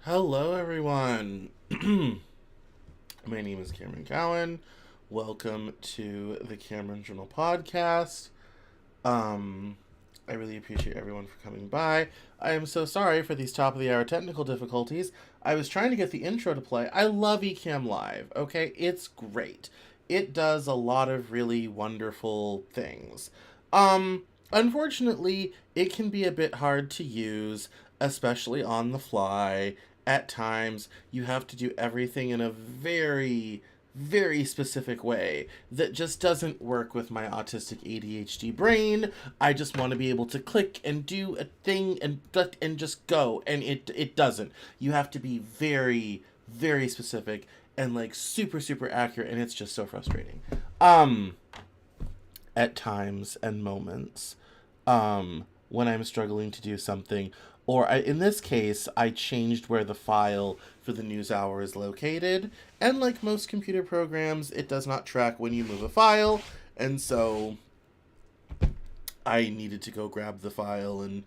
Hello, everyone. My name is Cameron Cowan. Welcome to the Cameron Journal podcast. Um, I really appreciate everyone for coming by. I am so sorry for these top of the hour technical difficulties. I was trying to get the intro to play. I love Ecamm Live, okay? It's great. It does a lot of really wonderful things. Unfortunately, it can be a bit hard to use, especially on the fly. At times, you have to do everything in a very specific way that just doesn't work with my autistic ADHD brain. I just want to be able to click and do a thing and just go, and it doesn't. You have to be very specific and like super accurate, and it's just so frustrating. Um at times and moments, when I'm struggling to do something, or in this case, I changed where the file for the Newshour is located, and like most computer programs, it does not track when you move a file, and so I needed to go grab the file, and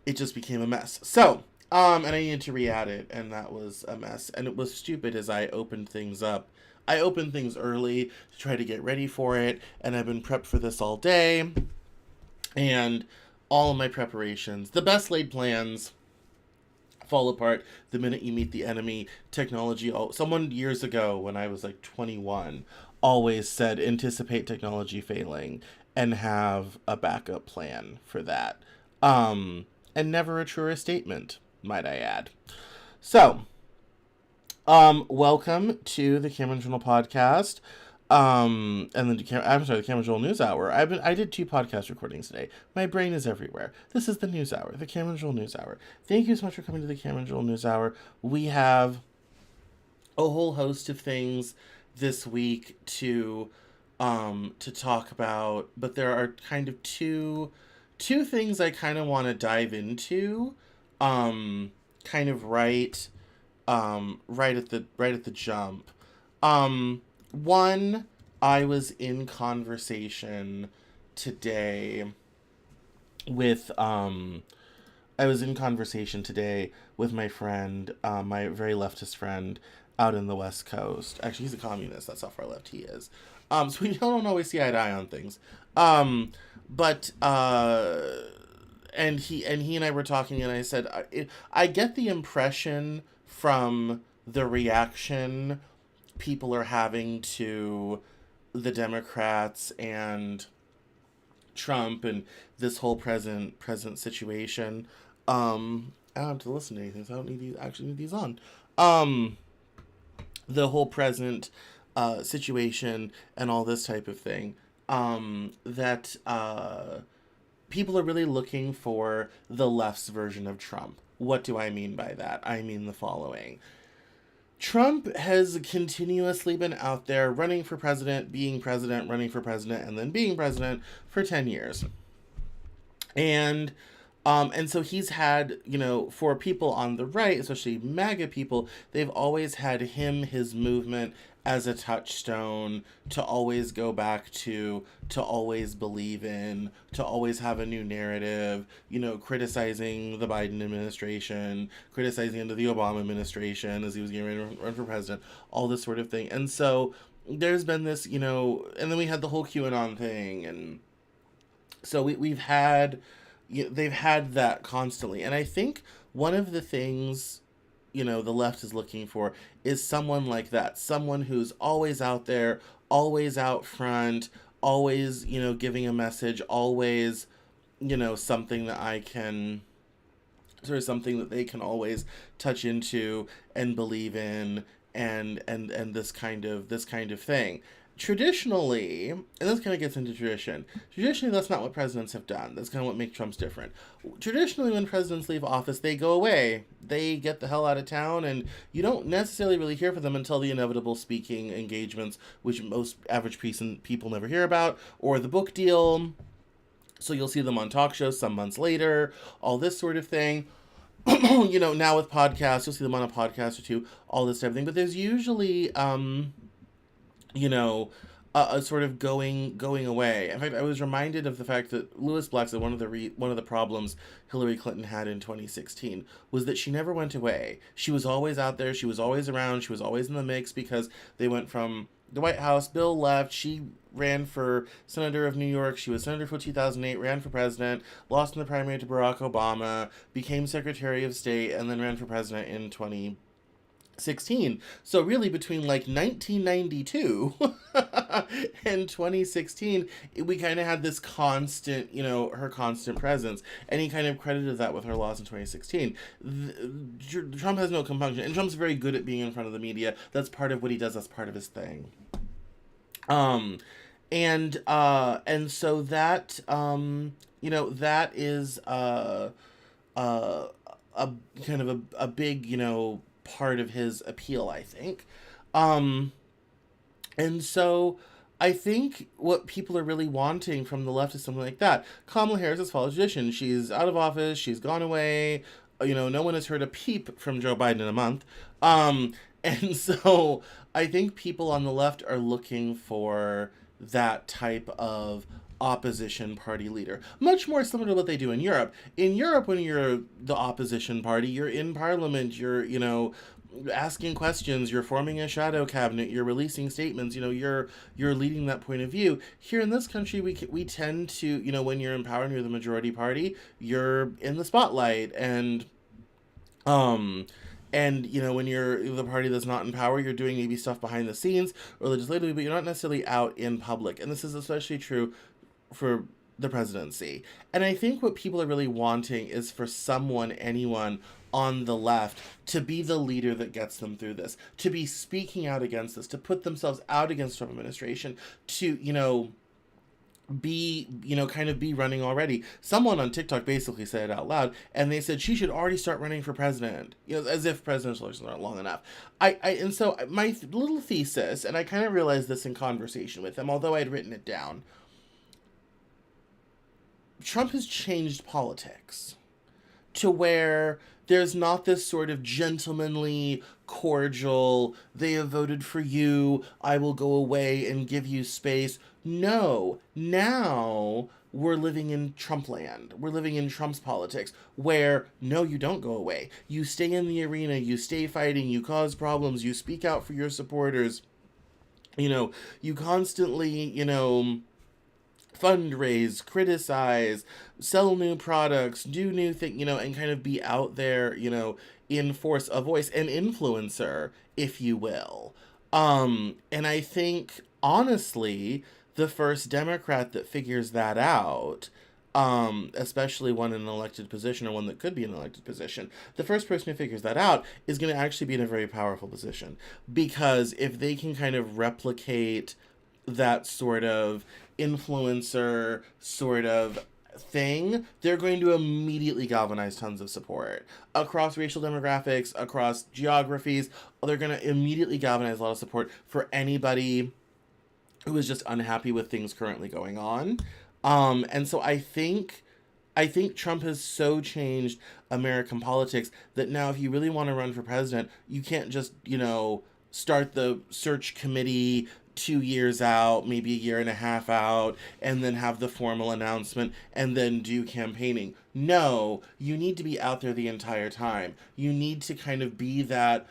it just became a mess. So, and I needed to re-add it, and that was a mess. And it was stupid as I opened things up. I opened things early to try to get ready for it, and I've been prepped for this all day. And all of my preparations, the best laid plans, fall apart the minute you meet the enemy. Technology, someone years ago when I was like 21 always said anticipate technology failing and have a backup plan for that. And never a truer statement, might I add. So, welcome to the Cameron Journal podcast. And the Cameron Journal News Hour. I did 2 podcast recordings today. My brain is everywhere. This is the News Hour, the Cameron Journal News Hour. Thank you so much for coming to the Cameron Journal News Hour. We have a whole host of things this week to talk about, but there are kind of two things I kind of want to dive into, kind of right at the jump. One, I was in conversation today with my friend, my very leftist friend out in the West Coast. Actually, he's a communist. That's how far left he is. So we don't always see eye to eye on things. But and he and I were talking, and I said I get the impression from the reaction people are having to the Democrats and Trump and this whole present situation. I don't have to listen to anything, so I don't need these. Actually, need these on. The whole present situation and all this type of thing. That people are really looking for the left's version of Trump. What do I mean by that? I mean the following. Trump has continuously been out there running for president, being president, running for president, and then being president for 10 years. And so he's had, for people on the right, especially MAGA people, they've always had him, his movement, as a touchstone to always go back to always believe in, to always have a new narrative, criticizing the Biden administration, criticizing the Obama administration as he was getting ready to run for president, all this sort of thing. And so there's been this, and then we had the whole QAnon thing, and so we've had, they've had that constantly. And I think one of the things, the left is looking for is someone like that. Someone who's always out there, always out front, always, giving a message, always, something that I can, sort of something that they can always touch into and believe in, and this kind of thing. Traditionally, and this kind of gets into traditionally that's not what presidents have done. That's kind of what makes Trump's different. Traditionally, when presidents leave office, they go away. They get the hell out of town, and you don't necessarily really hear from them until the inevitable speaking engagements, which most average people never hear about, or the book deal. So you'll see them on talk shows some months later, all this sort of thing. Now with podcasts, you'll see them on a podcast or two, all this type of thing. But there's usually, sort of going away. In fact, I was reminded of the fact that Lewis Black said one of the problems Hillary Clinton had in 2016 was that she never went away. She was always out there. She was always around. She was always in the mix because they went from the White House. Bill left. She ran for senator of New York. She was senator for 2008, ran for president, lost in the primary to Barack Obama, became Secretary of State, and then ran for president in 2016. So really between like 1992 and 2016, we kind of had this constant, her constant presence. And he kind of credited that with her loss in 2016. Trump has no compunction. And Trump's very good at being in front of the media. That's part of what he does. That's part of his thing. And so that, that is, a kind of a big, part of his appeal, I think. And so I think what people are really wanting from the left is something like that. Kamala Harris has followed tradition. She's out of office. She's gone away. No one has heard a peep from Joe Biden in a month. And so I think people on the left are looking for that type of opposition party leader, much more similar to what they do in Europe. In Europe, when you're the opposition party, you're in parliament, you're, asking questions, you're forming a shadow cabinet, you're releasing statements, you're leading that point of view. Here in this country, we tend to, when you're in power and you're the majority party, you're in the spotlight, and when you're the party that's not in power, you're doing maybe stuff behind the scenes or legislatively, but you're not necessarily out in public. And this is especially true for the presidency. And I think what people are really wanting is for anyone on the left to be the leader that gets them through this, to be speaking out against this, to put themselves out against Trump administration, to, kind of be running already. Someone on TikTok basically said it out loud, and they said she should already start running for president, as if presidential elections aren't long enough. And so my little thesis, and I kind of realized this in conversation with him, although I'd written it down, Trump has changed politics to where there's not this sort of gentlemanly, cordial, they have voted for you, I will go away and give you space. No, now we're living in Trump land. We're living in Trump's politics where, no, you don't go away. You stay in the arena, you stay fighting, you cause problems, you speak out for your supporters. You constantly, fundraise, criticize, sell new products, do new things, and kind of be out there, in force, a voice, an influencer, if you will. And I think, honestly, the first Democrat that figures that out, especially one in an elected position or one that could be in an elected position, the first person who figures that out is going to actually be in a very powerful position. Because if they can kind of replicate that sort of influencer sort of thing, they're going to immediately galvanize tons of support across racial demographics, across geographies. They're going to immediately galvanize a lot of support for anybody who is just unhappy with things currently going on. And so I think Trump has so changed American politics that now if you really want to run for president, you can't just, start the search committee 2 years out, maybe a year and a half out, and then have the formal announcement and then do campaigning. No, you need to be out there the entire time. You need to kind of be that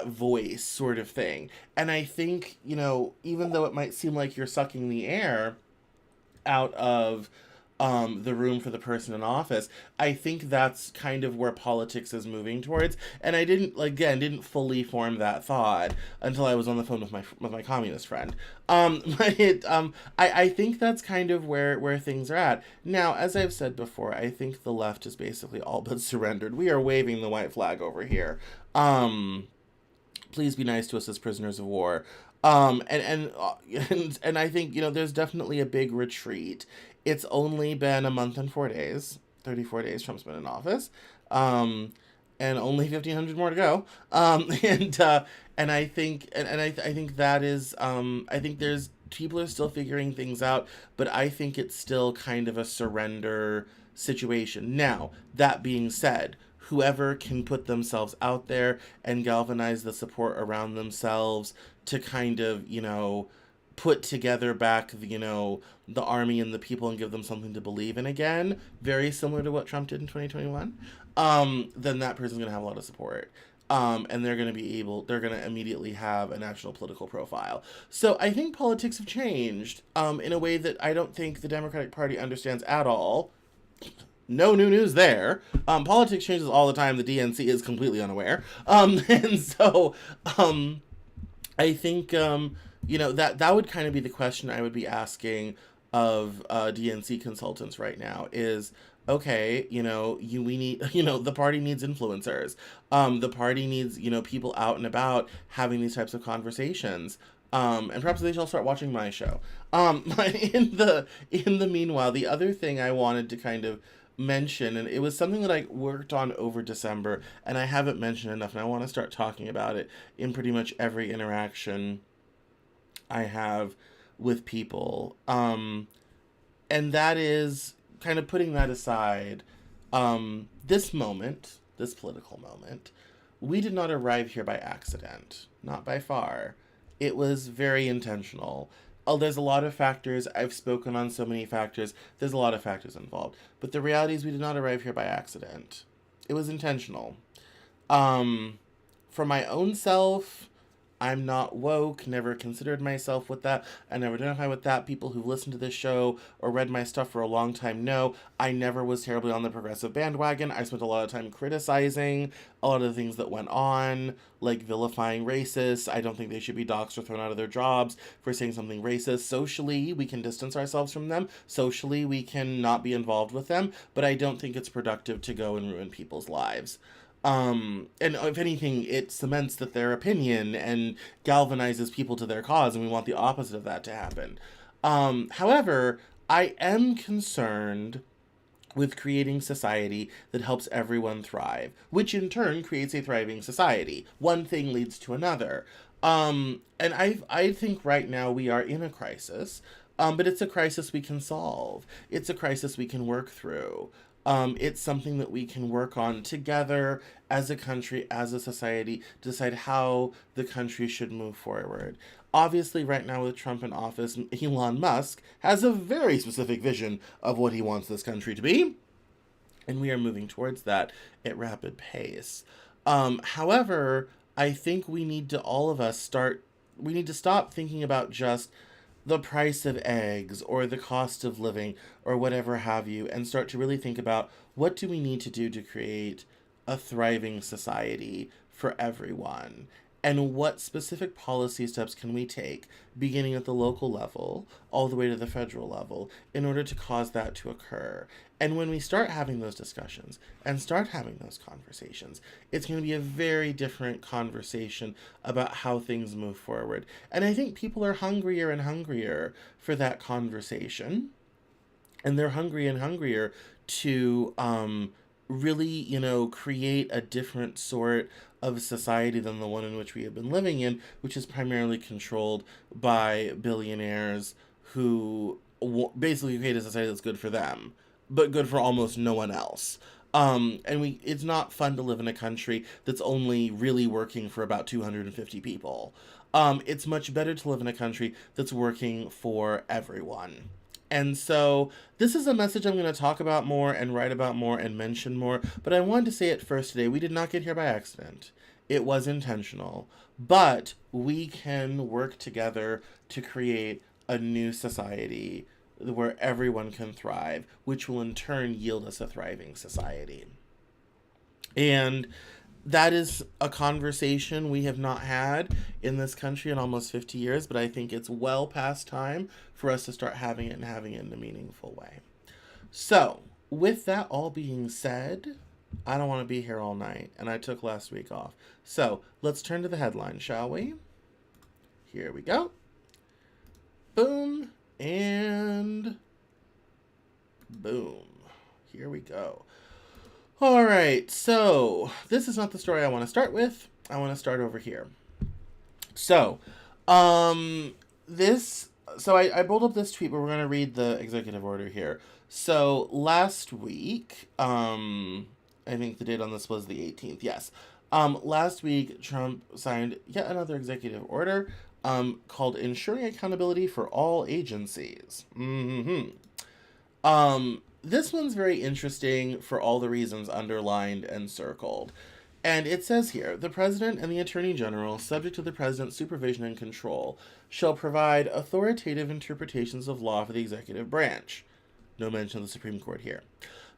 voice sort of thing. And I think, even though it might seem like you're sucking the air out of the room for the person in office, I think that's kind of where politics is moving towards. And I didn't fully form that thought until I was on the phone with my communist friend. I think that's kind of where things are at. Now, as I've said before, I think the left is basically all but surrendered. We are waving the white flag over here. Please be nice to us as prisoners of war. And I think, there's definitely a big retreat. It's only been a month and 4 days, 34 days Trump's been in office, and only 1,500 more to go. And I think that is, I think there's, people are still figuring things out, but I think it's still kind of a surrender situation. Now, that being said, whoever can put themselves out there and galvanize the support around themselves to kind of, put together back, the army and the people and give them something to believe in again, very similar to what Trump did in 2021, then that person's going to have a lot of support. And they're going to immediately have a national political profile. So I think politics have changed in a way that I don't think the Democratic Party understands at all. No new news there. Politics changes all the time. The DNC is completely unaware. And so I think, that would kind of be the question I would be asking of DNC consultants right now is, okay, we need, the party needs influencers. The party needs, people out and about having these types of conversations. And perhaps they shall start watching my show. But in the meanwhile, the other thing I wanted to kind of mention, and it was something that I worked on over December, and I haven't mentioned enough, and I want to start talking about it in pretty much every interaction I have with people. And that is kind of putting that aside. This political moment, we did not arrive here by accident, not by far. It was very intentional. Oh, there's a lot of factors. I've spoken on so many factors. There's a lot of factors involved. But the reality is we did not arrive here by accident. It was intentional. For my own self, I'm not woke, never considered myself with that. I never identify with that. People who've listened to this show or read my stuff for a long time know I never was terribly on the progressive bandwagon. I spent a lot of time criticizing a lot of the things that went on, like vilifying racists. I don't think they should be doxxed or thrown out of their jobs for saying something racist. Socially, we can distance ourselves from them. Socially, we can not be involved with them. But I don't think it's productive to go and ruin people's lives. And if anything, it cements that their opinion and galvanizes people to their cause, and we want the opposite of that to happen. However, I am concerned with creating society that helps everyone thrive, which in turn creates a thriving society. One thing leads to another. And I think right now we are in a crisis, but it's a crisis we can solve. It's a crisis we can work through. It's something that we can work on together as a country, as a society, to decide how the country should move forward. Obviously, right now with Trump in office, Elon Musk has a very specific vision of what he wants this country to be, and we are moving towards that at rapid pace. However, I think we need to stop thinking about just the price of eggs or the cost of living or whatever have you, and start to really think about what do we need to do to create a thriving society for everyone, and what specific policy steps can we take, beginning at the local level all the way to the federal level, in order to cause that to occur. And when we start having those discussions and start having those conversations, it's going to be a very different conversation about how things move forward. And I think people are hungrier and hungrier for that conversation. And they're hungry and hungrier to really, create a different sort of society than the one in which we have been living in, which is primarily controlled by billionaires who basically create a society that's good for them, but good for almost no one else. It's not fun to live in a country that's only really working for about 250 people. It's much better to live in a country that's working for everyone. And so this is a message I'm going to talk about more and write about more and mention more, but I wanted to say it first today. We did not get here by accident. It was intentional, but we can work together to create a new society where everyone can thrive, which will in turn yield us a thriving society. And that is a conversation we have not had in this country in almost 50 years, but I think it's well past time for us to start having it and having it in a meaningful way. So, with that all being said, I don't want to be here all night, and I took last week off. So, let's turn to the headline, shall we? Here we go. Boom, and boom. Here we go. All right, so this is not the story I want to start with. I want to start over here. So, I pulled up this tweet, but we're going to read the executive order here. So, last week, I think the date on this was the 18th, yes. Last week, Trump signed yet another executive order, called Ensuring Accountability for All Agencies. This one's very interesting for all the reasons underlined and circled. And it says here, the President and the Attorney General, subject to the President's supervision and control, shall provide authoritative interpretations of law for the executive branch. No mention of the Supreme Court here.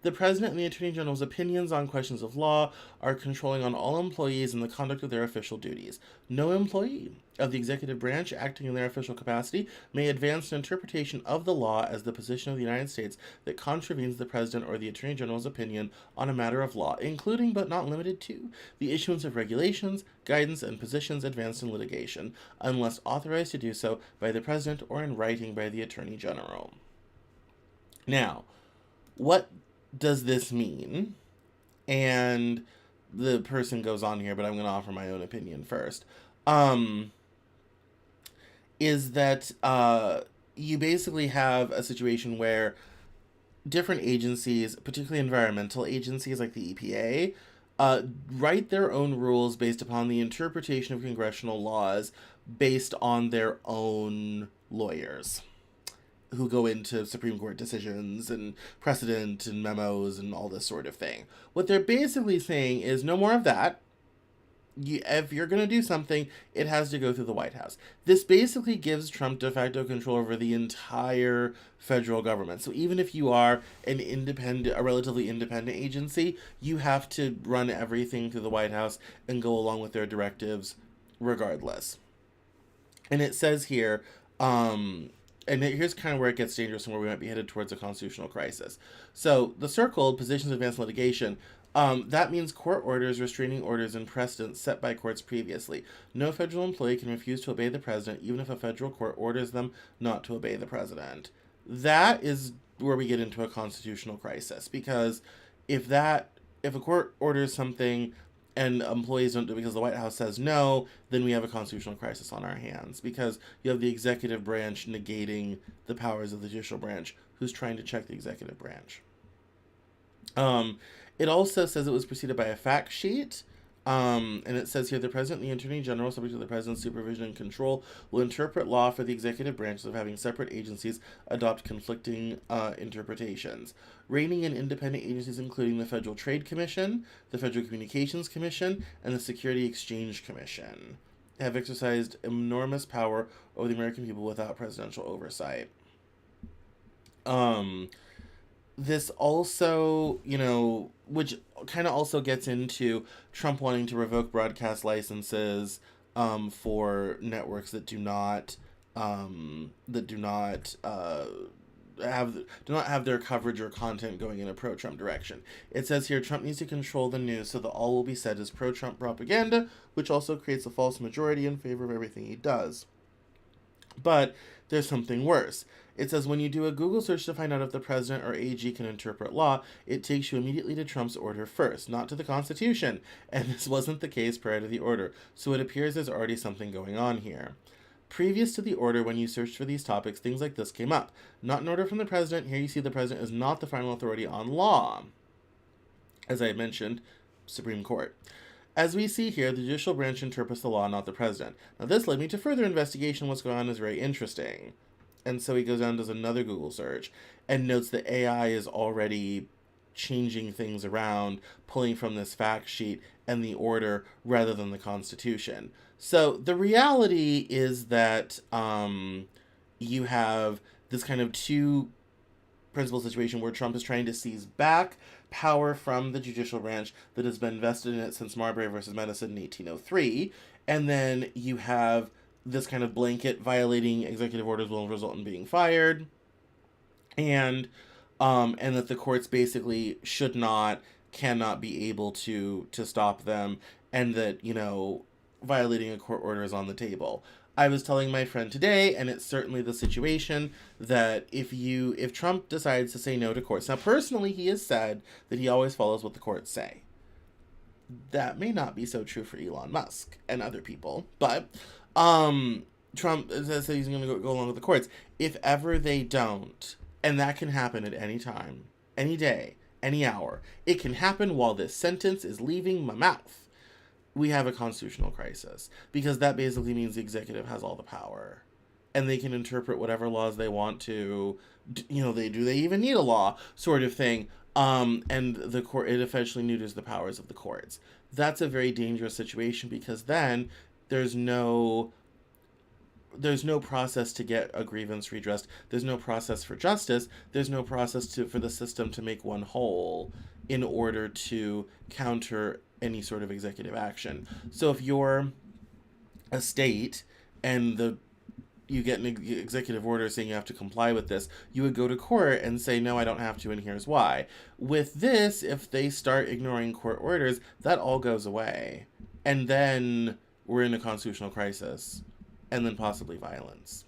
The President and the Attorney General's opinions on questions of law are controlling on all employees in the conduct of their official duties. No employee of the executive branch acting in their official capacity may advance an interpretation of the law as the position of the United States that contravenes the President or the Attorney General's opinion on a matter of law, including but not limited to the issuance of regulations, guidance, and positions advanced in litigation, unless authorized to do so by the President or in writing by the Attorney General. Now, what does this mean? And the person goes on here, but I'm going to offer my own opinion first. Is that you basically have a situation where different agencies, particularly environmental agencies like the EPA, write their own rules based upon the interpretation of congressional laws based on their own lawyers, who go into Supreme Court decisions and precedent and memos and all this sort of thing. What they're basically saying is no more of that. If you're going to do something, it has to go through the White House. This basically gives Trump de facto control over the entire federal government. So even if you are a relatively independent agency, you have to run everything through the White House and go along with their directives regardless. And it says here, and here's kind of where it gets dangerous and where we might be headed towards a constitutional crisis. So the circled positions of advanced litigation, that means court orders, restraining orders, and precedents set by courts previously. No federal employee can refuse to obey the president, even if a federal court orders them not to obey the president. That is where we get into a constitutional crisis, because if a court orders something and employees don't do it because the White House says no, then we have a constitutional crisis on our hands, because you have the executive branch negating the powers of the judicial branch, who's trying to check the executive branch. It also says it was preceded by a fact sheet. And it says here, the President and the Attorney General, subject to the President's supervision and control, will interpret law for the executive branches of having separate agencies adopt conflicting interpretations. Reigning and independent agencies including the Federal Trade Commission, the Federal Communications Commission, and the Security Exchange Commission have exercised enormous power over the American people without presidential oversight. This also, which kind of also gets into Trump wanting to revoke broadcast licenses for networks that do not have their coverage or content going in a pro-Trump direction. It says here, Trump needs to control the news so that all will be said is pro-Trump propaganda, which also creates a false majority in favor of everything he does. But there's something worse. It says when you do a Google search to find out if the president or AG can interpret law, it takes you immediately to Trump's order first, not to the Constitution. And this wasn't the case prior to the order, so it appears there's already something going on here. Previous to the order, when you searched for these topics, things like this came up. Not an order from the president. Here you see the president is not the final authority on law. As I mentioned, Supreme Court. As we see here, the judicial branch interprets the law, not the president. Now this led me to further investigation. What's going on is very interesting. And so he goes down and does another Google search and notes that AI is already changing things around, pulling from this fact sheet and the order rather than the Constitution. So the reality is that you have this kind of two principal situation where Trump is trying to seize back power from the judicial branch that has been vested in it since Marbury versus Madison in 1803, and then you have this kind of blanket violating executive orders will result in being fired, and that the courts basically cannot be able to stop them, and that violating a court order is on the table. I was telling my friend today, and it's certainly the situation, that if Trump decides to say no to courts, now personally he has said that he always follows what the courts say. That may not be so true for Elon Musk and other people, but Trump says that he's going to go along with the courts. If ever they don't, and that can happen at any time, any day, any hour, it can happen while this sentence is leaving my mouth. we have a constitutional crisis, because that basically means the executive has all the power and they can interpret whatever laws they want to. They even need a law, sort of thing. And the court, it essentially neuters the powers of the courts. That's a very dangerous situation, because then there's no there's no process to get a grievance redressed. There's no process for justice. There's no process for the system to make one whole in order to counter any sort of executive action. So if you're a state and you get an executive order saying you have to comply with this, you would go to court and say, no, I don't have to, and here's why. With this, if they start ignoring court orders, that all goes away. And then we're in a constitutional crisis, and then possibly violence.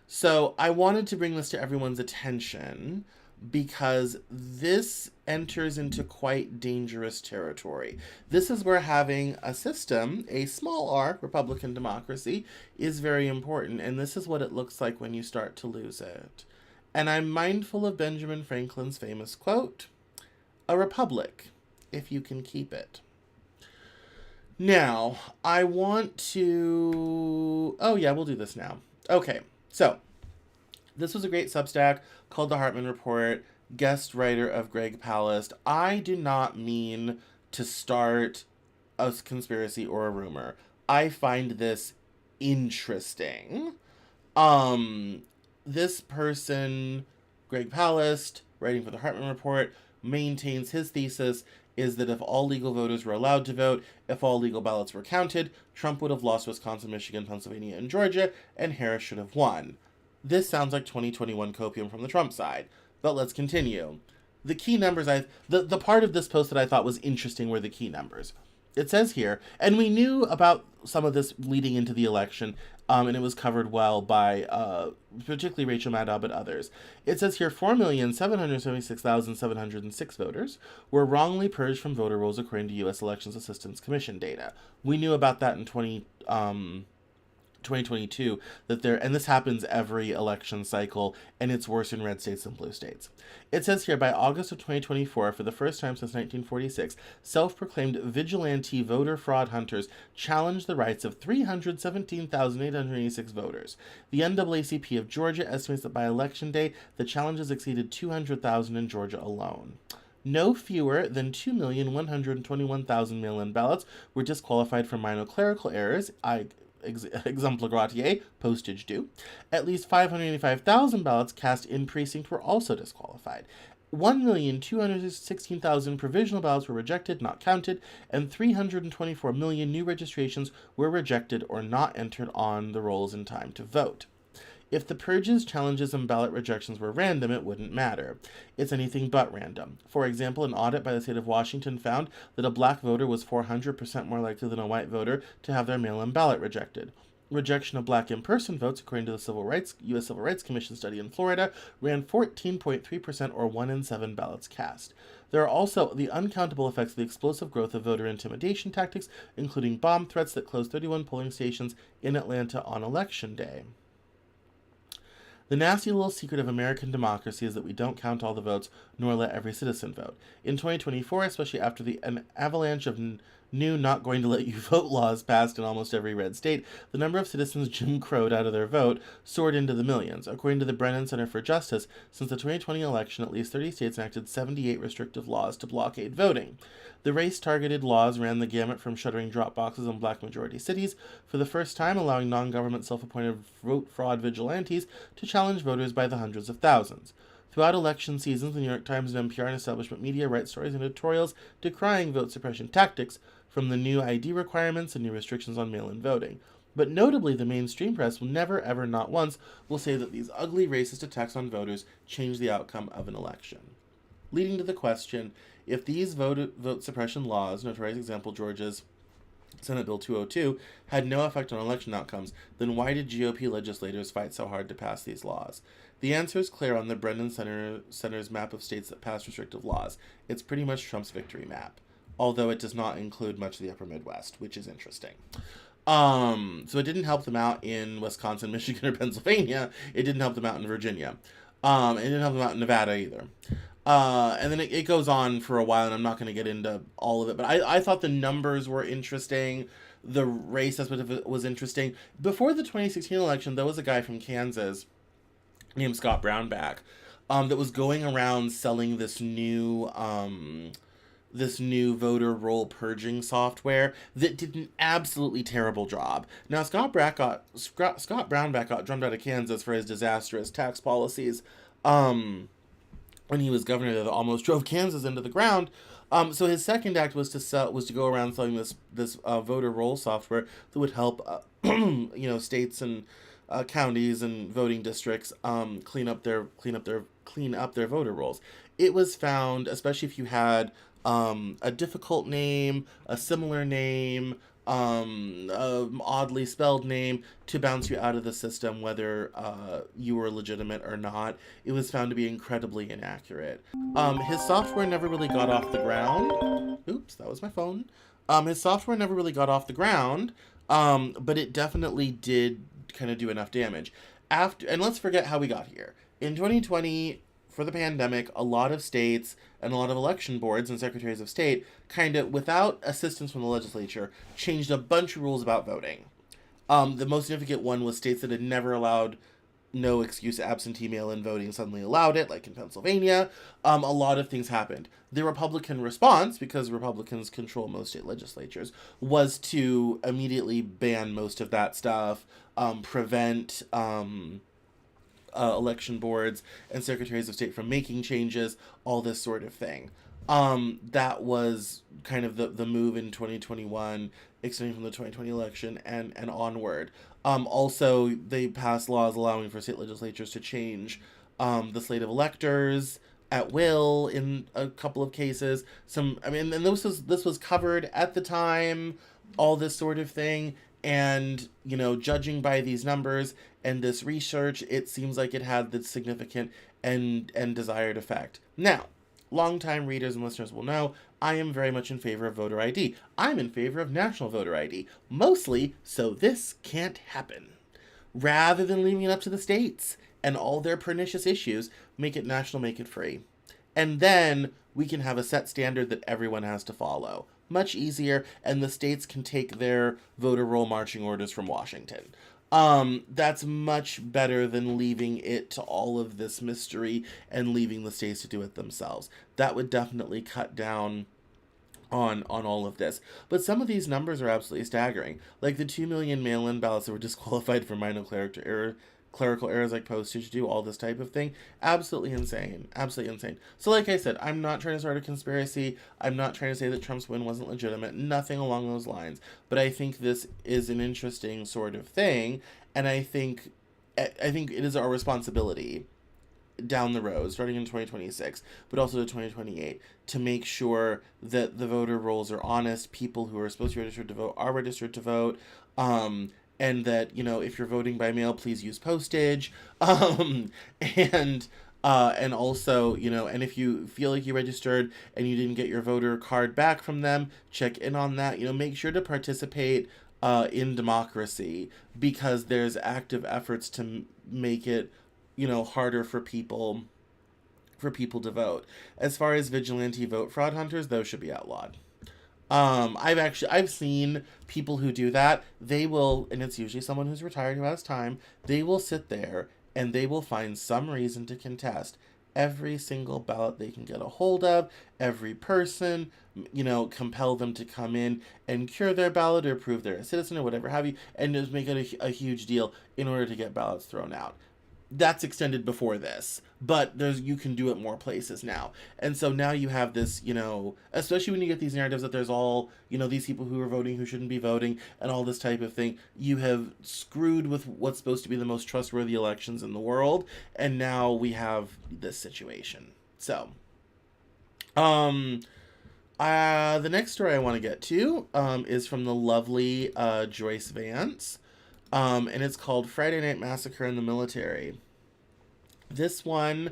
So I wanted to bring this to everyone's attention, because this enters into quite dangerous territory. This is where having a system, a small r, Republican democracy, is very important, and this is what it looks like when you start to lose it. And I'm mindful of Benjamin Franklin's famous quote, "A republic, if you can keep it." Now, I want to... Oh yeah, we'll do this now. Okay, so this was a great Substack called The Hartman Report, guest writer of Greg Palast. I do not mean to start a conspiracy or a rumor. I find this interesting. This person, Greg Palast, writing for The Hartman Report, maintains his thesis is that if all legal voters were allowed to vote, if all legal ballots were counted, Trump would have lost Wisconsin, Michigan, Pennsylvania, and Georgia, and Harris should have won. This sounds like 2021 copium from the Trump side, but let's continue. The key numbers the part of this post that I thought was interesting were the key numbers. It says here, and we knew about some of this leading into the election, and it was covered well by particularly Rachel Maddow, but others. It says here 4,776,706 voters were wrongly purged from voter rolls according to U.S. Elections Assistance Commission data. We knew about that in 2022, and this happens every election cycle, and it's worse in red states than blue states. It says here, by August of 2024, for the first time since 1946, self-proclaimed vigilante voter fraud hunters challenged the rights of 317,886 voters. The NAACP of Georgia estimates that by election day, the challenges exceeded 200,000 in Georgia alone. No fewer than 2,121,000 mail-in ballots were disqualified for minor clerical errors, exemplar gratiae, postage due. At least 585,000 ballots cast in precinct were also disqualified. 1,216,000 provisional ballots were rejected, not counted, and 324 million new registrations were rejected or not entered on the rolls in time to vote. If the purges, challenges, and ballot rejections were random, it wouldn't matter. It's anything but random. For example, an audit by the state of Washington found that a black voter was 400% more likely than a white voter to have their mail-in ballot rejected. Rejection of black in-person votes, according to the U.S. Civil Rights Commission study in Florida, ran 14.3%, or 1 in 7 ballots cast. There are also the uncountable effects of the explosive growth of voter intimidation tactics, including bomb threats that closed 31 polling stations in Atlanta on Election Day. The nasty little secret of American democracy is that we don't count all the votes, nor let every citizen vote. In 2024, especially after an avalanche of new not going to let you vote laws passed in almost every red state, the number of citizens Jim Crowed out of their vote soared into the millions. According to the Brennan Center for Justice, since the 2020 election, at least 30 states enacted 78 restrictive laws to blockade voting. The race-targeted laws ran the gamut from shuttering drop boxes in black-majority cities, for the first time allowing non-government self-appointed vote fraud vigilantes to challenge voters by the hundreds of thousands. Throughout election seasons, the New York Times and NPR and establishment media write stories and editorials decrying vote suppression tactics, from the new ID requirements and new restrictions on mail-in voting. But notably, the mainstream press will never, ever, not once, will say that these ugly racist attacks on voters change the outcome of an election. Leading to the question, if these vote suppression laws, notorious example Georgia's Senate Bill 202, had no effect on election outcomes, then why did GOP legislators fight so hard to pass these laws? The answer is clear on the Brennan Center's map of states that passed restrictive laws. It's pretty much Trump's victory map, although it does not include much of the upper Midwest, which is interesting. So it didn't help them out in Wisconsin, Michigan, or Pennsylvania. It didn't help them out in Virginia. It didn't help them out in Nevada either. And then it goes on for a while, and I'm not going to get into all of it. But I thought the numbers were interesting. The race aspect of it was interesting. Before the 2016 election, there was a guy from Kansas named Scott Brownback that was going around selling this new voter roll purging software that did an absolutely terrible job. Now, Scott Brownback got drummed out of Kansas for his disastrous tax policies. When he was governor that almost drove Kansas into the ground. So his second act was to go around selling this voter roll software that would help states and counties and voting districts clean up their voter rolls. It was found, especially if you had a difficult name, a similar name, oddly spelled name, to bounce you out of the system, whether you were legitimate or not. It was found to be incredibly inaccurate. His software never really got off the ground. Oops, that was my phone. His software never really got off the ground, but it definitely did kind of do enough damage. And let's forget how we got here. In 2020, for the pandemic, a lot of states and a lot of election boards and secretaries of state kind of, without assistance from the legislature, changed a bunch of rules about voting. The most significant one was states that had never allowed no excuse absentee mail-in voting suddenly allowed it, like in Pennsylvania. A lot of things happened. The Republican response, because Republicans control most state legislatures, was to immediately ban most of that stuff, prevent election boards and secretaries of state from making changes, all this sort of thing. That was kind of the move in 2021, extending from the 2020 election and onward. Also, they passed laws allowing for state legislatures to change the slate of electors at will in a couple of cases. And this was covered at the time, all this sort of thing. And, judging by these numbers and this research, it seems like it had the significant and desired effect. Now, longtime readers and listeners will know I am very much in favor of voter ID. I'm in favor of national voter ID, mostly so this can't happen. Rather than leaving it up to the states and all their pernicious issues, make it national, make it free. And then we can have a set standard that everyone has to follow. Much easier, and the states can take their voter roll marching orders from Washington. That's much better than leaving it to all of this mystery and leaving the states to do it themselves. That would definitely cut down on all of this. But some of these numbers are absolutely staggering. Like the 2 million mail-in ballots that were disqualified for minor clerical errors like postage due, all this type of thing. Absolutely insane. Absolutely insane. So like I said, I'm not trying to start a conspiracy. I'm not trying to say that Trump's win wasn't legitimate. Nothing along those lines. But I think this is an interesting sort of thing. And I think it is our responsibility down the road, starting in 2026, but also to 2028, to make sure that the voter rolls are honest, people who are supposed to be registered to vote are registered to vote, and that, if you're voting by mail, please use postage, and also, and if you feel like you registered and you didn't get your voter card back from them, check in on that, make sure to participate in democracy, because there's active efforts to make it harder for people to vote. As far as vigilante vote fraud hunters, those should be outlawed. I've seen people who do that. They will, and it's usually someone who's retired who has time, they will sit there and they will find some reason to contest every single ballot they can get a hold of, every person, compel them to come in and cure their ballot or prove they're a citizen or whatever have you, and just make it a huge deal in order to get ballots thrown out. That's extended before this, but you can do it more places now. And so now you have this, especially when you get these narratives that there's all, these people who are voting who shouldn't be voting and all this type of thing. You have screwed with what's supposed to be the most trustworthy elections in the world, and now we have this situation. So, the next story I want to get to is from the lovely Joyce Vance. And it's called Friday Night Massacre in the Military. This is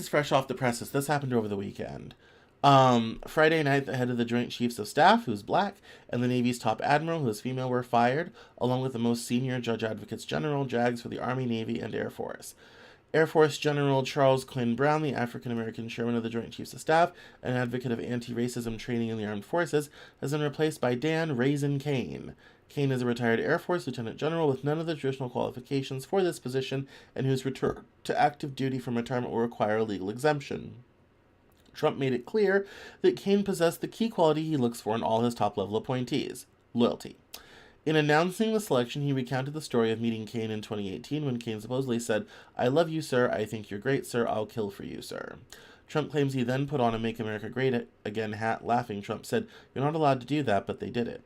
fresh off the presses. This happened over the weekend. Friday night, the head of the Joint Chiefs of Staff, who's black, and the Navy's top admiral, who is female, were fired, along with the most senior judge advocates general, JAGs, for the Army, Navy, and Air Force. Air Force General Charles Quinn Brown, the African-American chairman of the Joint Chiefs of Staff and advocate of anti-racism training in the armed forces, has been replaced by Dan Raisin Kane. Kane is a retired Air Force lieutenant general with none of the traditional qualifications for this position and whose return to active duty from retirement will require a legal exemption. Trump made it clear that Kane possessed the key quality he looks for in all his top-level appointees: loyalty. In announcing the selection, he recounted the story of meeting Kane in 2018 when Kane supposedly said, "I love you, sir. I think you're great, sir. I'll kill for you, sir." Trump claims he then put on a Make America Great Again hat. Laughing, Trump said, "You're not allowed to do that, but they did it."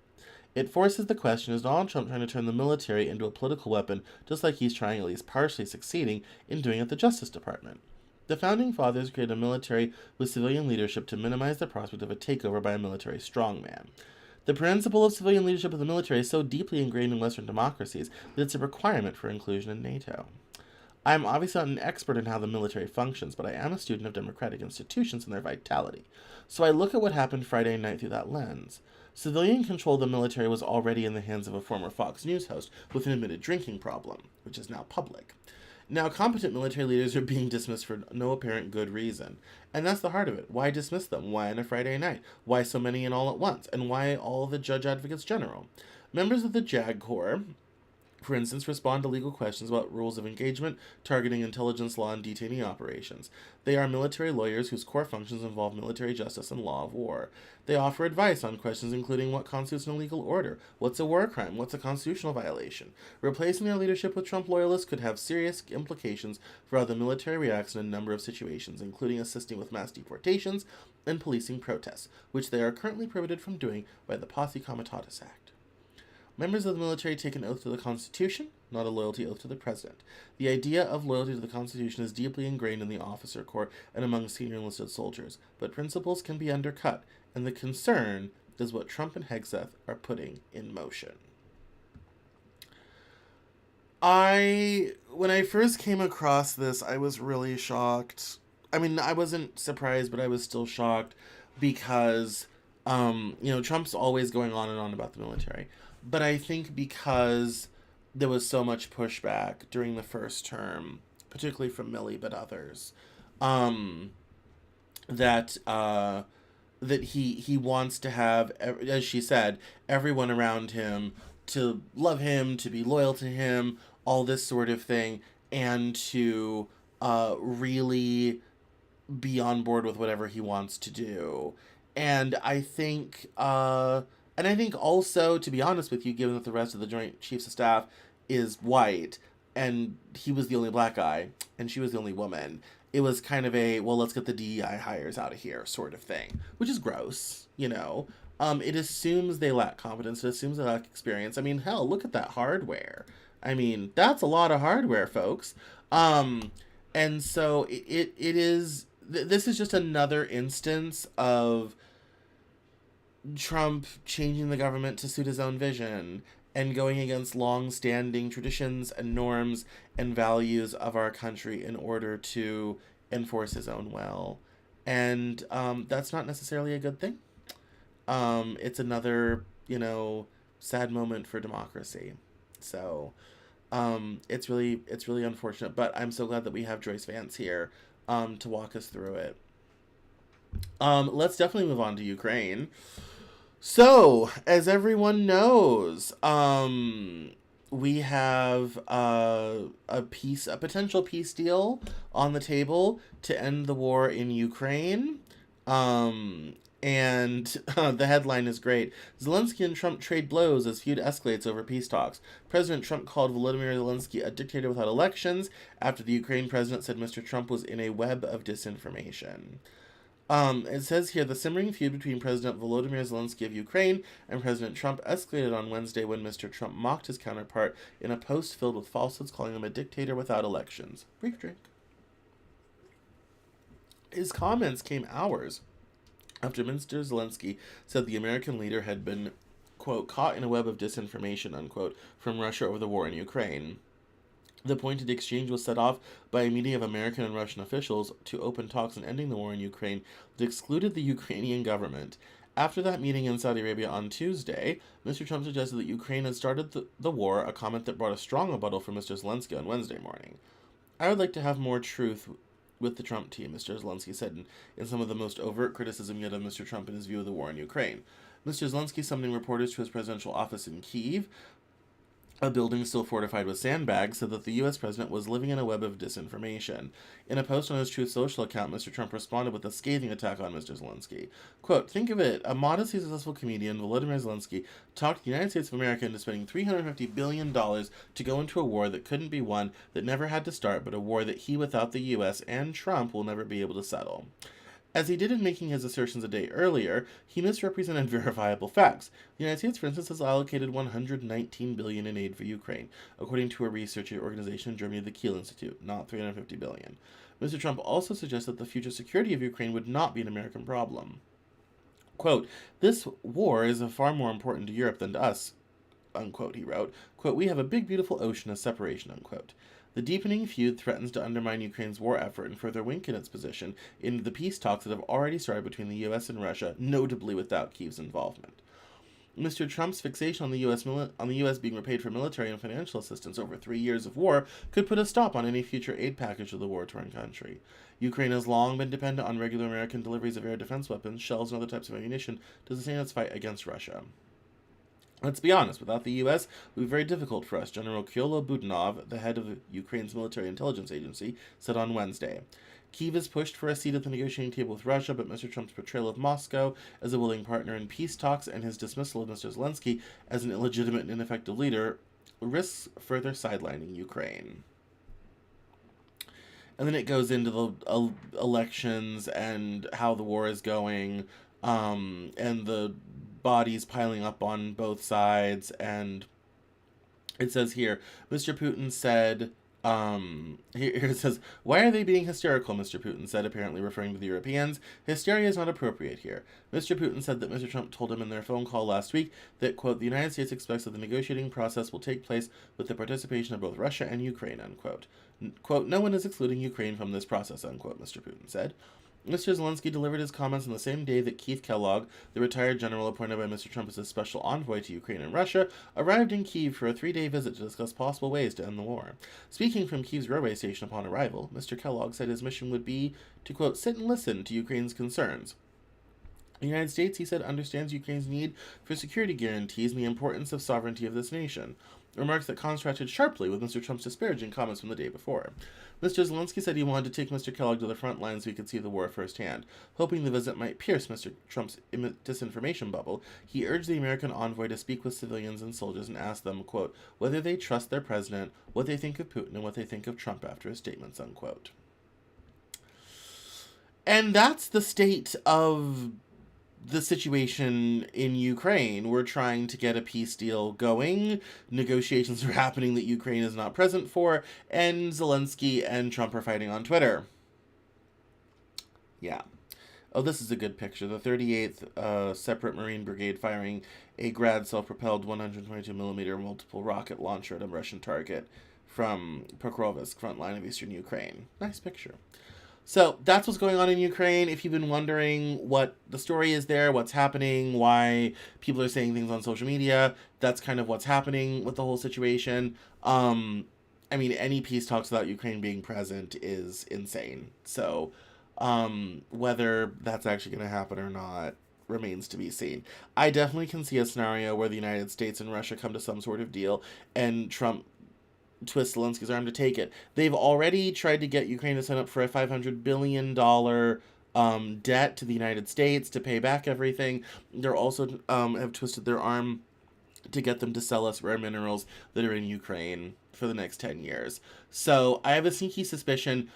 It forces the question, is Donald Trump trying to turn the military into a political weapon, just like he's trying, at least partially succeeding, in doing at the Justice Department? The Founding Fathers created a military with civilian leadership to minimize the prospect of a takeover by a military strongman. The principle of civilian leadership of the military is so deeply ingrained in Western democracies that it's a requirement for inclusion in NATO. I am obviously not an expert in how the military functions, but I am a student of democratic institutions and their vitality. So I look at what happened Friday night through that lens. Civilian control of the military was already in the hands of a former Fox News host with an admitted drinking problem, which is now public. Now, competent military leaders are being dismissed for no apparent good reason. And that's the heart of it. Why dismiss them? Why on a Friday night? Why so many and all at once? And why all the judge advocates general? Members of the JAG Corps, for instance, respond to legal questions about rules of engagement, targeting, intelligence law, and detainee operations. They are military lawyers whose core functions involve military justice and law of war. They offer advice on questions including what constitutes an illegal order, what's a war crime, what's a constitutional violation. Replacing their leadership with Trump loyalists could have serious implications for how the military reacts in a number of situations, including assisting with mass deportations and policing protests, which they are currently prohibited from doing by the Posse Comitatus Act. Members of the military take an oath to the Constitution, not a loyalty oath to the President. The idea of loyalty to the Constitution is deeply ingrained in the officer corps and among senior enlisted soldiers, but principles can be undercut, and the concern is what Trump and Hegseth are putting in motion. When I first came across this, I was really shocked. I mean, I wasn't surprised, but I was still shocked because, Trump's always going on and on about the military. But I think because there was so much pushback during the first term, particularly from Milley, but others, that he wants to have, as she said, everyone around him to love him, to be loyal to him, all this sort of thing, and to really be on board with whatever he wants to do. And I think also, to be honest with you, given that the rest of the Joint Chiefs of Staff is white, and he was the only black guy, and she was the only woman, it was kind of a, well, let's get the DEI hires out of here sort of thing, which is gross, It assumes they lack competence. It assumes they lack experience. I mean, hell, look at that hardware. I mean, that's a lot of hardware, folks. And so it is, this is just another instance of Trump changing the government to suit his own vision and going against long-standing traditions and norms and values of our country in order to enforce his own will. And that's not necessarily a good thing. It's another, sad moment for democracy. So it's really unfortunate, but I'm so glad that we have Joyce Vance here to walk us through it. Let's definitely move on to Ukraine. So, as everyone knows, we have a potential peace deal on the table to end the war in Ukraine. And the headline is great. Zelensky and Trump trade blows as feud escalates over peace talks. President Trump called Volodymyr Zelensky a dictator without elections after the Ukraine president said Mr. Trump was in a web of disinformation. It says here, the simmering feud between President Volodymyr Zelensky of Ukraine and President Trump escalated on Wednesday when Mr. Trump mocked his counterpart in a post filled with falsehoods, calling him a dictator without elections. Brief drink. His comments came hours after Mr. Zelensky said the American leader had been, quote, caught in a web of disinformation, unquote, from Russia over the war in Ukraine. The pointed exchange was set off by a meeting of American and Russian officials to open talks on ending the war in Ukraine that excluded the Ukrainian government. After that meeting in Saudi Arabia on Tuesday, Mr. Trump suggested that Ukraine had started the war, a comment that brought a strong rebuttal from Mr. Zelensky on Wednesday morning. I would like to have more truth with the Trump team, Mr. Zelensky said in some of the most overt criticism yet of Mr. Trump in his view of the war in Ukraine. Mr. Zelensky summoning reporters to his presidential office in Kyiv, a building still fortified with sandbags, said that the U.S. president was living in a web of disinformation. In a post on his Truth Social account, Mr. Trump responded with a scathing attack on Mr. Zelensky. Quote, think of it, a modestly successful comedian, Volodymyr Zelensky, talked the United States of America into spending $350 billion to go into a war that couldn't be won, that never had to start, but a war that he, without the U.S. and Trump, will never be able to settle. As he did in making his assertions a day earlier, he misrepresented verifiable facts. The United States, for instance, has allocated $119 billion in aid for Ukraine, according to a research organization in Germany, the Kiel Institute, not $350 billion. Mr. Trump also suggested that the future security of Ukraine would not be an American problem. Quote, this war is far more important to Europe than to us, unquote, he wrote. Quote, we have a big, beautiful ocean of separation, unquote. The deepening feud threatens to undermine Ukraine's war effort and further weaken its position in the peace talks that have already started between the U.S. and Russia, notably without Kyiv's involvement. Mr. Trump's fixation on the U.S. being repaid for military and financial assistance over 3 years of war could put a stop on any future aid package to the war-torn country. Ukraine has long been dependent on regular American deliveries of air defense weapons, shells, and other types of ammunition to sustain its fight against Russia. Let's be honest, without the U.S., it would be very difficult for us, General Kyrylo Budanov, the head of Ukraine's military intelligence agency, said on Wednesday. Kyiv has pushed for a seat at the negotiating table with Russia, but Mr. Trump's portrayal of Moscow as a willing partner in peace talks and his dismissal of Mr. Zelensky as an illegitimate and ineffective leader risks further sidelining Ukraine. And then it goes into the elections and how the war is going, and the bodies piling up on both sides. And it says here, Mr. Putin said, here it says, why are they being hysterical, Mr. Putin said, apparently referring to the Europeans. Hysteria is not appropriate here. Mr. Putin said that Mr. Trump told him in their phone call last week that, quote, the United States expects that the negotiating process will take place with the participation of both Russia and Ukraine, unquote. Quote, no one is excluding Ukraine from this process, unquote, Mr. Putin said. Mr. Zelensky delivered his comments on the same day that Keith Kellogg, the retired general appointed by Mr. Trump as his special envoy to Ukraine and Russia, arrived in Kyiv for a 3-day visit to discuss possible ways to end the war. Speaking from Kyiv's railway station upon arrival, Mr. Kellogg said his mission would be to, quote, sit and listen to Ukraine's concerns. The United States, he said, understands Ukraine's need for security guarantees and the importance of sovereignty of this nation. Remarks that contrasted sharply with Mr. Trump's disparaging comments from the day before. Mr. Zelensky said he wanted to take Mr. Kellogg to the front line so he could see the war firsthand. Hoping the visit might pierce Mr. Trump's disinformation bubble, he urged the American envoy to speak with civilians and soldiers and ask them, quote, whether they trust their president, what they think of Putin, and what they think of Trump after his statements, unquote. And that's the state of the situation in Ukraine. We're trying to get a peace deal going. Negotiations are happening that Ukraine is not present for, and Zelensky and Trump are fighting on Twitter. Yeah. Oh, this is a good picture. The 38th Separate Marine Brigade firing a Grad self-propelled 122mm multiple rocket launcher at a Russian target from Pokrovsk, front line of eastern Ukraine. Nice picture. So that's what's going on in Ukraine. If you've been wondering what the story is there, what's happening, why people are saying things on social media, that's kind of what's happening with the whole situation. I mean, any peace talks without Ukraine being present is insane. So whether that's actually going to happen or not remains to be seen. I definitely can see a scenario where the United States and Russia come to some sort of deal and Trump twist Zelensky's arm to take it. They've already tried to get Ukraine to sign up for a $500 billion debt to the United States to pay back everything. They're also have twisted their arm to get them to sell us rare minerals that are in Ukraine for the next 10 years. So I have a sneaky suspicion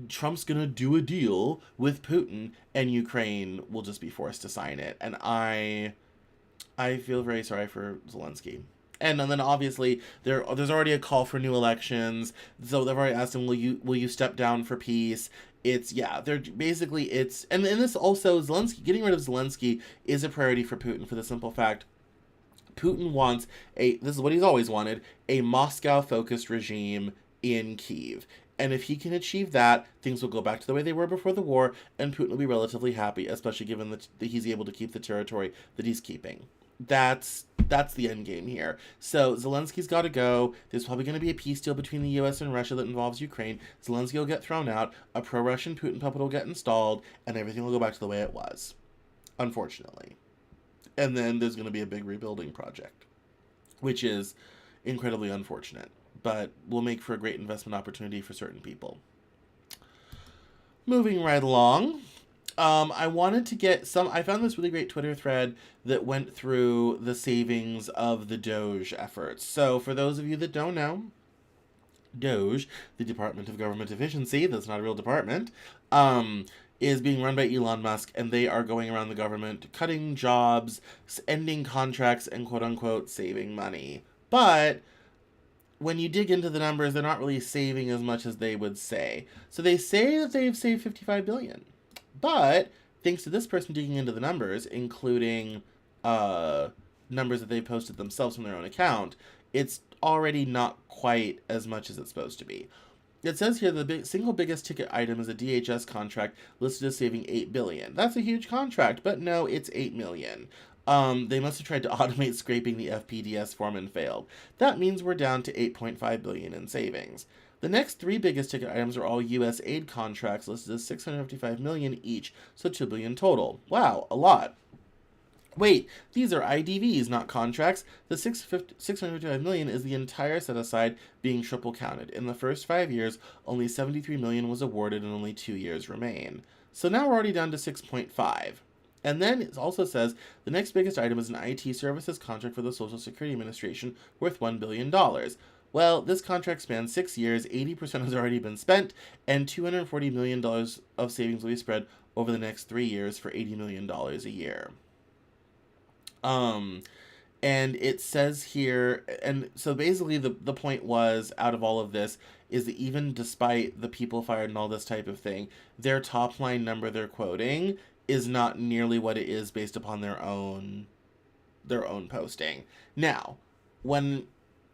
Trump's going to do a deal with Putin and Ukraine will just be forced to sign it. And I feel very sorry for Zelensky. And then obviously there's already a call for new elections. So they've already asked him, will you step down for peace? They're basically and this also, Zelensky, getting rid of Zelensky is a priority for Putin for the simple fact Putin wants this is what he's always wanted, a Moscow-focused regime in Kyiv. And if he can achieve that, things will go back to the way they were before the war, and Putin will be relatively happy, especially given that he's able to keep the territory that he's keeping. That's the end game here. So Zelensky's got to go. There's probably going to be a peace deal between the U.S. and Russia that involves Ukraine. Zelensky will get thrown out. A pro-Russian Putin puppet will get installed, and everything will go back to the way it was. Unfortunately, and then there's going to be a big rebuilding project, which is incredibly unfortunate, but will make for a great investment opportunity for certain people. Moving right along. I wanted to get some. I found this really great Twitter thread that went through the savings of the Doge efforts. So, for those of you that don't know, Doge, the Department of Government Efficiency, that's not a real department, is being run by Elon Musk, and they are going around the government cutting jobs, ending contracts, and quote unquote saving money. But when you dig into the numbers, they're not really saving as much as they would say. So they say that they've saved 55 billion. But thanks to this person digging into the numbers, including numbers that they posted themselves from their own account, it's already not quite as much as it's supposed to be. It says here the single biggest ticket item is a DHS contract listed as saving $8 billion. That's a huge contract, but no, it's $8 million. They must have tried to automate scraping the FPDS form and failed. That means we're down to $8.5 billion in savings. The next three biggest ticket items are all U.S. aid contracts listed as $655 million each, so $2 billion total. Wow, a lot. Wait, these are IDVs, not contracts. The $655 million is the entire set-aside being triple counted. In the first 5 years, only $73 million was awarded and only 2 years remain. So now we're already down to 6.5. And then it also says the next biggest item is an IT services contract for the Social Security Administration worth $1 billion. Well, this contract spans 6 years, 80% has already been spent, and $240 million of savings will be spread over the next 3 years for $80 million a year. And it says here, and so basically the point was, out of all of this, is that even despite the people fired and all this type of thing, their top line number they're quoting is not nearly what it is based upon their own posting. Now, when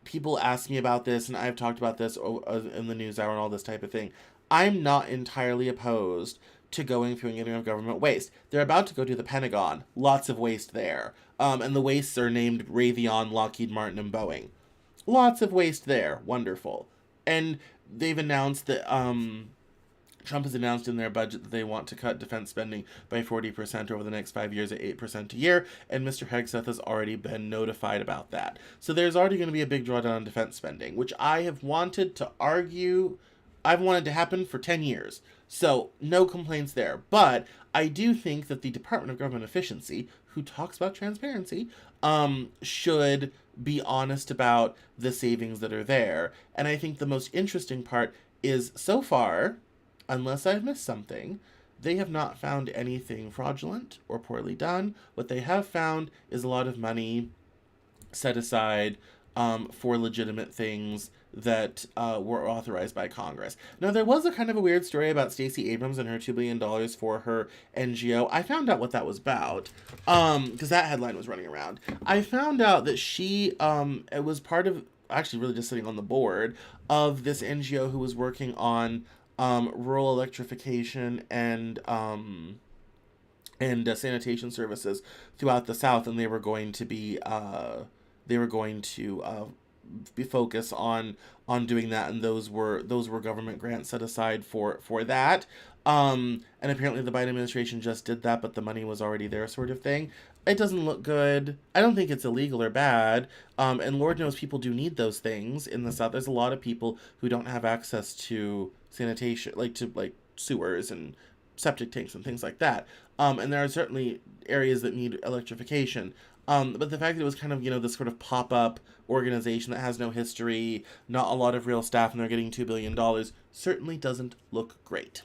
people ask me about this, and I've talked about this in the Newshour and all this type of thing, I'm not entirely opposed to going through and getting rid of government waste. They're about to go to the Pentagon. Lots of waste there. And the wastes are named Raytheon, Lockheed Martin, and Boeing. Lots of waste there. Wonderful. And they've announced that Trump has announced in their budget that they want to cut defense spending by 40% over the next 5 years at 8% a year, and Mr. Hegseth has already been notified about that. So there's already going to be a big drawdown on defense spending, which I have wanted to argue, I've wanted to happen for 10 years. So no complaints there. But I do think that the Department of Government Efficiency, who talks about transparency, should be honest about the savings that are there. And I think the most interesting part is, so far, unless I've missed something, they have not found anything fraudulent or poorly done. What they have found is a lot of money set aside for legitimate things that were authorized by Congress. Now, there was a kind of a weird story about Stacey Abrams and her $2 billion for her NGO. I found out what that was about, because that headline was running around. I found out that she it was part of, actually really just sitting on the board of this NGO who was working on rural electrification and sanitation services throughout the South, and they were going to be focused on doing that, and those were government grants set aside for that. And apparently the Biden administration just did that, but the money was already there, sort of thing. It doesn't look good. I don't think it's illegal or bad. And Lord knows people do need those things in the South. There's a lot of people who don't have access to sanitation, like sewers and septic tanks and things like that. And there are certainly areas that need electrification. But the fact that it was kind of, this sort of pop-up organization that has no history, not a lot of real staff, and they're getting $2 billion, certainly doesn't look great.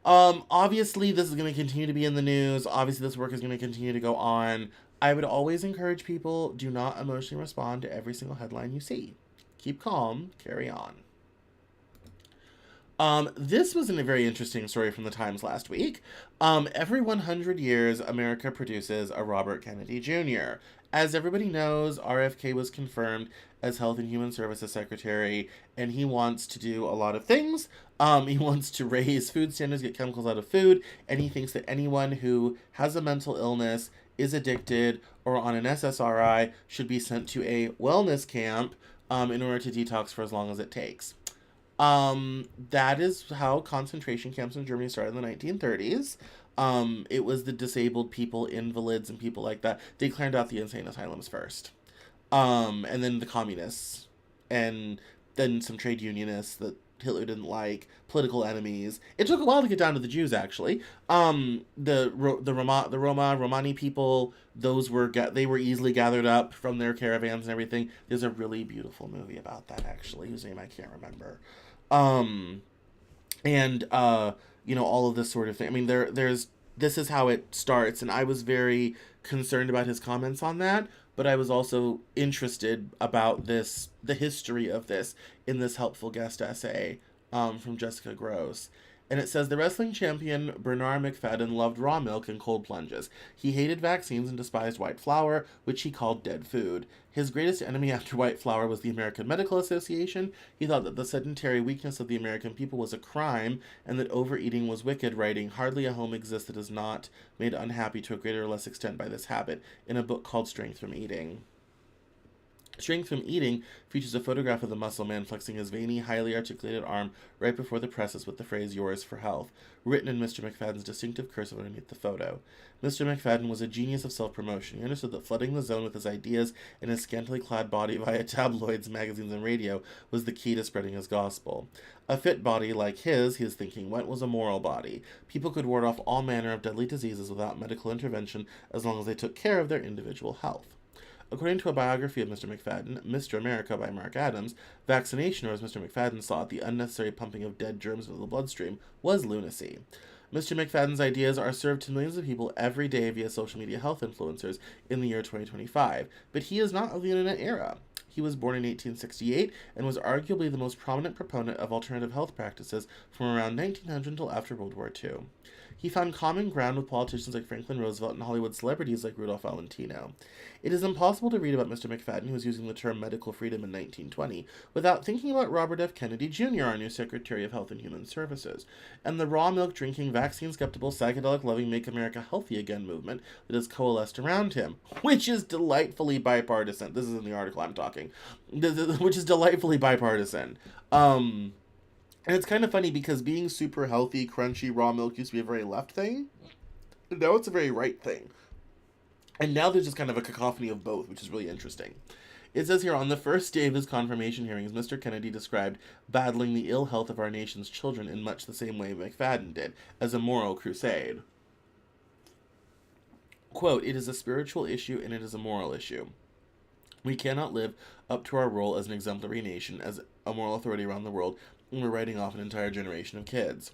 Obviously, this is going to continue to be in the news. Obviously, this work is going to continue to go on. I would always encourage people, do not emotionally respond to every single headline you see. Keep calm, carry on. This was a very interesting story from the Times last week. Every 100 years, America produces a Robert Kennedy Jr. As everybody knows, RFK was confirmed as Health and Human Services Secretary, and he wants to do a lot of things. He wants to raise food standards, get chemicals out of food, and he thinks that anyone who has a mental illness is addicted or on an SSRI should be sent to a wellness camp in order to detox for as long as it takes. That is how concentration camps in Germany started in the 1930s. It was the disabled people, invalids, and people like that. They cleared out the insane asylums first. And then the communists, and then some trade unionists that Hitler didn't like, political enemies. It took a while to get down to the Jews, actually. The Roma Romani people, they were easily gathered up from their caravans and everything. There's a really beautiful movie about that, actually, whose name I can't remember. Um, and all of this sort of thing. I mean, there's this is how it starts, and I was very concerned about his comments on that, but I was also interested about the history of this, in this helpful guest essay from Jessica Gross. And it says the wrestling champion Bernard McFadden loved raw milk and cold plunges. He hated vaccines and despised white flour, which he called dead food. His greatest enemy after white flour was the American Medical Association. He thought that the sedentary weakness of the American people was a crime, and that overeating was wicked, writing, "Hardly a home exists that is not made unhappy to a greater or less extent by this habit," in a book called Strength from Eating. Strength from Eating features a photograph of the muscle man flexing his veiny, highly articulated arm right before the presses with the phrase "Yours for Health" written in Mr. McFadden's distinctive cursive underneath the photo. Mr. McFadden was a genius of self-promotion. He understood that flooding the zone with his ideas and his scantily clad body via tabloids, magazines, and radio was the key to spreading his gospel. A fit body like his thinking went, was a moral body. People could ward off all manner of deadly diseases without medical intervention as long as they took care of their individual health. According to a biography of Mr. McFadden, Mr. America by Mark Adams, vaccination, or as Mr. McFadden saw it, the unnecessary pumping of dead germs into the bloodstream, was lunacy. Mr. McFadden's ideas are served to millions of people every day via social media health influencers in the year 2025, but he is not of the internet era. He was born in 1868 and was arguably the most prominent proponent of alternative health practices from around 1900 until after World War II. He found common ground with politicians like Franklin Roosevelt and Hollywood celebrities like Rudolph Valentino. It is impossible to read about Mr. McFadden, who was using the term medical freedom in 1920, without thinking about Robert F. Kennedy Jr., our new Secretary of Health and Human Services, and the raw milk drinking, vaccine skeptical, psychedelic loving, Make America Healthy Again movement that has coalesced around him, which is delightfully bipartisan. This is in the article I'm talking, which is delightfully bipartisan. And it's kind of funny because being super healthy, crunchy, raw milk used to be a very left thing. Now it's a very right thing. And now there's just kind of a cacophony of both, which is really interesting. It says here, on the first day of his confirmation hearings, Mr. Kennedy described battling the ill health of our nation's children in much the same way McFadden did, as a moral crusade. Quote, "It is a spiritual issue and it is a moral issue. We cannot live up to our role as an exemplary nation, as a moral authority around the world, and we're writing off an entire generation of kids."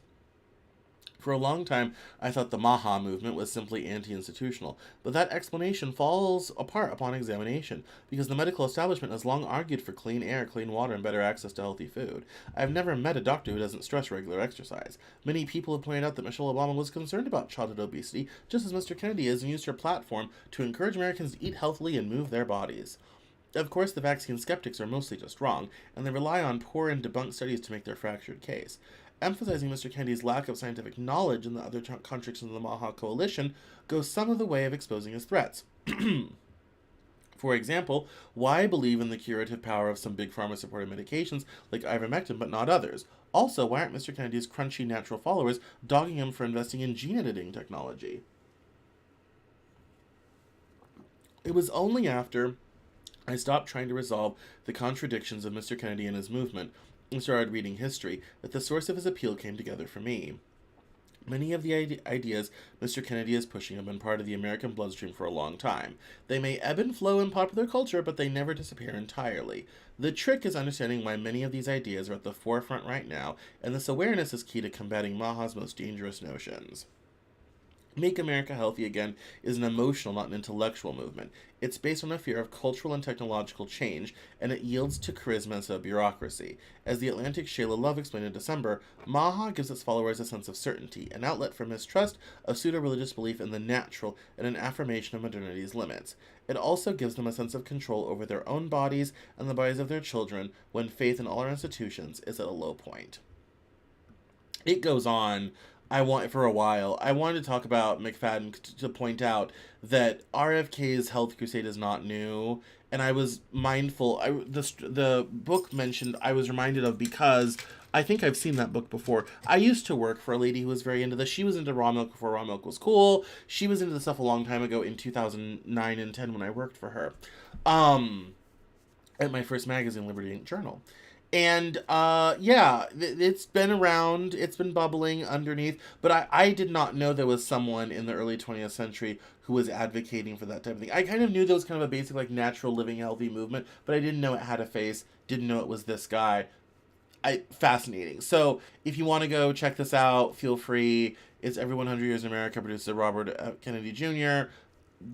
For a long time, I thought the Maha movement was simply anti-institutional, but that explanation falls apart upon examination, because the medical establishment has long argued for clean air, clean water, and better access to healthy food. I've never met a doctor who doesn't stress regular exercise. Many people have pointed out that Michelle Obama was concerned about childhood obesity, just as Mr. Kennedy is, and used her platform to encourage Americans to eat healthily and move their bodies. Of course, the vaccine skeptics are mostly just wrong, and they rely on poor and debunked studies to make their fractured case. Emphasizing Mr. Kennedy's lack of scientific knowledge and the other contradictions of the Maha Coalition goes some of the way of exposing his threats. For example, why believe in the curative power of some big pharma-supported medications like ivermectin but not others? Also, why aren't Mr. Kennedy's crunchy natural followers dogging him for investing in gene editing technology? It was only after I stopped trying to resolve the contradictions of Mr. Kennedy and his movement and started reading history that the source of his appeal came together for me. Many of the ideas Mr. Kennedy is pushing have been part of the American bloodstream for a long time. They may ebb and flow in popular culture, but they never disappear entirely. The trick is understanding why many of these ideas are at the forefront right now, and this awareness is key to combating Maha's most dangerous notions. Make America Healthy Again is an emotional, not an intellectual movement. It's based on a fear of cultural and technological change, and it yields to charisma instead of bureaucracy. As The Atlantic's Shayla Love explained in December, Maha gives its followers a sense of certainty, an outlet for mistrust, a pseudo-religious belief in the natural, and an affirmation of modernity's limits. It also gives them a sense of control over their own bodies and the bodies of their children when faith in all our institutions is at a low point. It goes on I want for a while. I wanted to talk about McFadden to point out that RFK's health crusade is not new, and I was mindful. The book mentioned I was reminded of because I think I've seen that book before. I used to work for a lady who was very into this. She was into raw milk before raw milk was cool. She was into the stuff a long time ago in 2009 and 10 when I worked for her. Um, at my first magazine, Liberty Ink Journal. And yeah, it's been around, it's been bubbling underneath, but I did not know there was someone in the early 20th century who was advocating for that type of thing. I kind of knew there was kind of a basic, like, natural living healthy movement, but I didn't know it had a face, didn't know it was this guy. Fascinating. So if you want to go check this out, feel free. It's Every 100 Years in America, produced by Robert Kennedy Jr.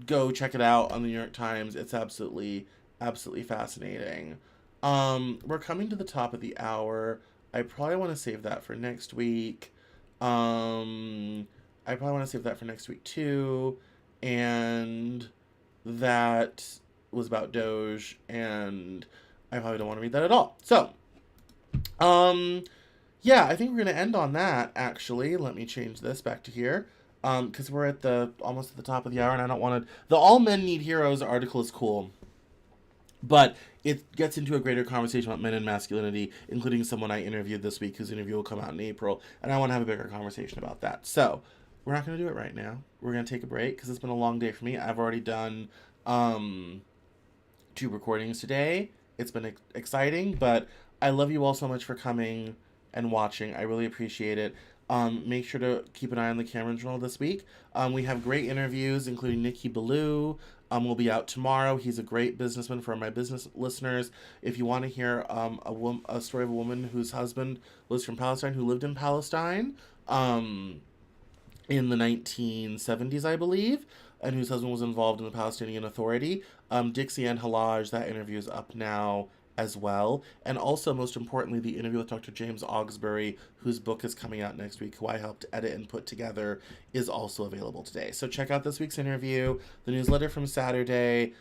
Go check it out on the New York Times. It's absolutely fascinating. We're coming to the top of the hour. I probably want to save that for next week. I probably want to save that for next week too. And that was about Doge, and I probably don't want to read that at all. So, yeah, I think we're gonna end on that. Actually, let me change this back to here. Because we're at the almost at the top of the hour, and I don't want to. The All Men Need Heroes article is cool, but it gets into a greater conversation about men and masculinity, including someone I interviewed this week whose interview will come out in April, and I want to have a bigger conversation about that. So, we're not going to do it right now. We're going to take a break because it's been a long day for me. I've already done 2 recordings today. It's been exciting, but I love you all so much for coming and watching. I really appreciate it. Make sure to keep an eye on the Cameron Journal this week. We have great interviews, including Nikki Ballou. Will be out tomorrow. He's a great businessman for my business listeners. If you want to hear a story of a woman whose husband was from Palestine, who lived in Palestine in the 1970s, I believe, and whose husband was involved in the Palestinian Authority, Dixie Ann Halaj, that interview is up now as well. And also, most importantly, the interview with Dr. James Augsbury, whose book is coming out next week, who I helped edit and put together, is also available today. So check out this week's interview. The newsletter from Saturday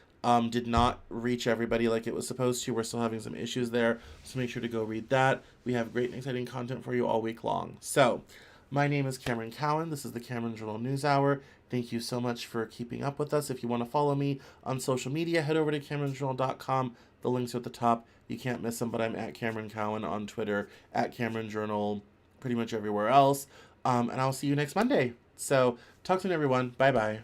did not reach everybody like it was supposed to. We're still having some issues there, so make sure to go read that. We have great and exciting content for you all week long. So, my name is Cameron Cowan. This is the Cameron Journal News Hour. Thank you so much for keeping up with us. If you want to follow me on social media, head over to CameronJournal.com. The links are at the top. You can't miss them, but I'm at Cameron Cowan on Twitter, at Cameron Journal, pretty much everywhere else. And I'll see you next Monday. So, talk soon, everyone. Bye-bye.